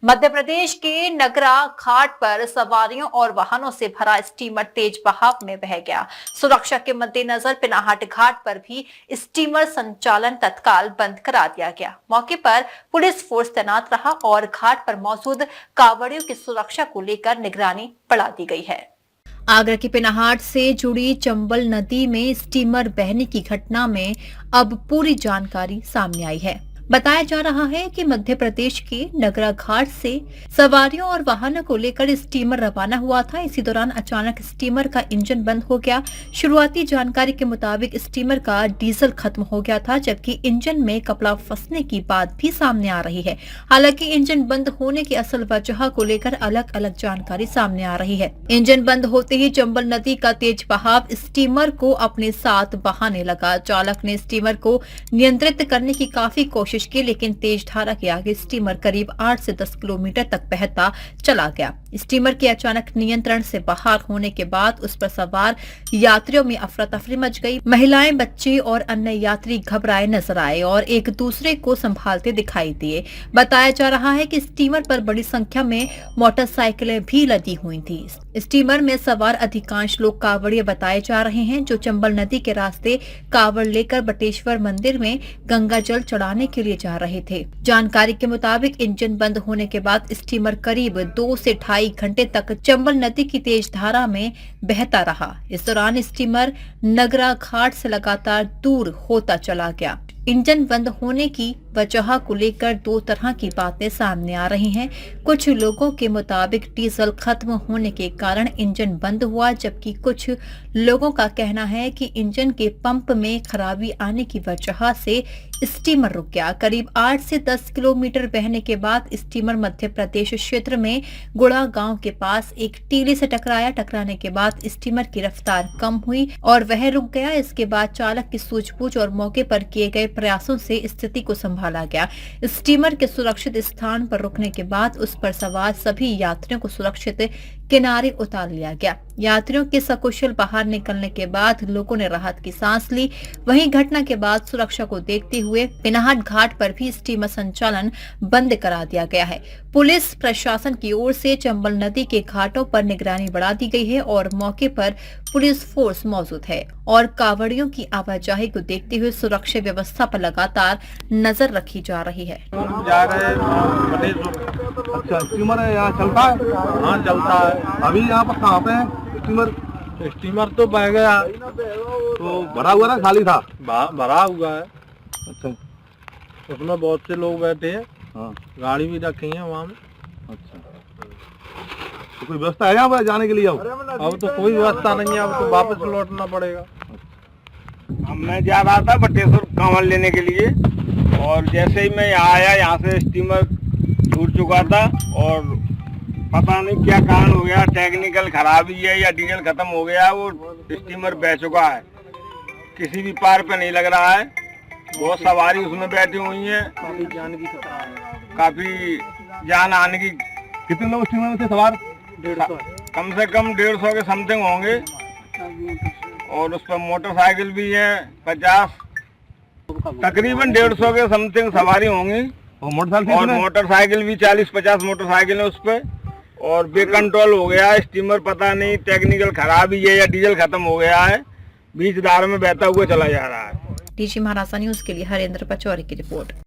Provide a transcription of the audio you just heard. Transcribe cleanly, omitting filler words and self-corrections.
मध्य प्रदेश के नगरा घाट पर सवारियों और वाहनों से भरा स्टीमर तेज बहाव में बह गया। सुरक्षा के मद्देनजर पिनाहाट घाट पर भी स्टीमर संचालन तत्काल बंद करा दिया गया। मौके पर पुलिस फोर्स तैनात रहा और घाट पर मौजूद कांवड़ियों की सुरक्षा को लेकर निगरानी बढ़ा दी गई है। आगरा के पिनाहाट से जुड़ी चंबल नदी में स्टीमर बहने की घटना में अब पूरी जानकारी सामने आई है। बताया जा रहा है कि मध्य प्रदेश के नगरा घाट से सवारियों और वाहनों को लेकर स्टीमर रवाना हुआ था। इसी दौरान अचानक स्टीमर का इंजन बंद हो गया। शुरुआती जानकारी के मुताबिक स्टीमर का डीजल खत्म हो गया था, जबकि इंजन में कपड़ा फंसने की बात भी सामने आ रही है। हालांकि इंजन बंद होने की असल वजह को लेकर अलग अलग जानकारी सामने आ रही है। इंजन बंद होते ही चंबल नदी का तेज बहाव स्टीमर को अपने साथ बहाने लगा। चालक ने स्टीमर को नियंत्रित करने की काफी कोशिश की, लेकिन तेज धारा के आगे स्टीमर करीब 8 से 10 किलोमीटर तक बहता चला गया। स्टीमर के अचानक नियंत्रण से बाहर होने के बाद उस पर सवार यात्रियों में अफरा तफरी मच गई। महिलाएं, बच्चे और अन्य यात्री घबराए नजर आए और एक दूसरे को संभालते दिखाई दिए। बताया जा रहा है कि स्टीमर पर बड़ी संख्या में मोटरसाइकिलें भी लदी हुई थी। स्टीमर में सवार अधिकांश लोग कांवड़िए बताए जा रहे हैं, जो चंबल नदी के रास्ते कांवड़ लेकर बटेश्वर मंदिर में गंगा जल चढ़ाने के लिए जा रहे थे। जानकारी के मुताबिक इंजन बंद होने के बाद स्टीमर करीब 2 से 2.5 घंटे तक चंबल नदी की तेज धारा में बहता रहा। इस दौरान स्टीमर नगरा घाट से लगातार दूर होता चला गया। इंजन बंद होने की वजह को लेकर 2 तरह की बातें सामने आ रही हैं। कुछ लोगों के मुताबिक डीजल खत्म होने के कारण इंजन बंद हुआ, जबकि कुछ लोगों का कहना है कि इंजन के पंप में खराबी आने की वजह से स्टीमर रुक गया। करीब 8 से 10 किलोमीटर बहने के बाद स्टीमर मध्य प्रदेश क्षेत्र में गुड़ा गांव के पास एक टीले से टकराया। टकराने के बाद स्टीमर की रफ्तार कम हुई और वह रुक गया। इसके बाद चालक की सूझबूझ और मौके पर किए गए प्रयासों से स्थिति को संभाला गया। स्टीमर के सुरक्षित स्थान पर रुकने के बाद उस पर सवार सभी यात्रियों को सुरक्षित किनारे उतार लिया गया। यात्रियों के सकुशल बाहर निकलने के बाद लोगों ने राहत की सांस ली। वहीं घटना के बाद सुरक्षा को देखते हुए पिनाहाट घाट पर भी स्टीमर संचालन बंद करा दिया गया है। पुलिस प्रशासन की ओर से चंबल नदी के घाटों पर निगरानी बढ़ा दी गई है और मौके पर पुलिस फोर्स मौजूद है और कांवड़ियों की आवाजाही को देखते हुए सुरक्षा व्यवस्था पर लगातार नजर रखी जा रही है। जा रहे अच्छा, स्टीमर यहाँ चलता है? हाँ, चलता है। अभी यहाँ पर कहाँ पे है स्टीमर? स्टीमर तो बह गया, तो भरा हुआ ना खाली था? भरा हुआ है। अच्छा, उसमें बहुत से लोग बैठे हैं। हाँ, गाड़ी भी रखी है वहाँ में। अच्छा, तो कोई व्यवस्था है यहाँ पर जाने के लिए? अब तो कोई व्यवस्था नहीं है, अब तो वापस लौटना पड़ेगा। मैं जा रहा था बटेश्वर कांवड़ लेने के लिए, और जैसे ही मैं यहाँ आया, यहाँ से स्टीमर छूट चुका था और पता नहीं क्या कारण हो गया, टेक्निकल खराबी है या डीजल खत्म हो गया, वो स्टीमर बह चुका है। किसी भी पार पे नहीं लग रहा है। बहुत सवारी उसमें बैठी हुई है, काफी जान आने की। कितने लोग स्टीमर में थे सवार? कम से कम 150 के समथिंग होंगे, और उस पर मोटरसाइकिल भी है 50, तकरीबन 150 के समथिंग सवारी होंगी। और मोटरसाइकिल भी 40-50 मोटरसाइकिल है उस पर, और बेकंट्रोल हो गया है स्टीमर। पता नहीं टेक्निकल खराबी है या डीजल खत्म हो गया है, बीच धार में बहता हुआ चला जा रहा है। डीजी महाराजा न्यूज के लिए हरेंद्र पचौरी की रिपोर्ट।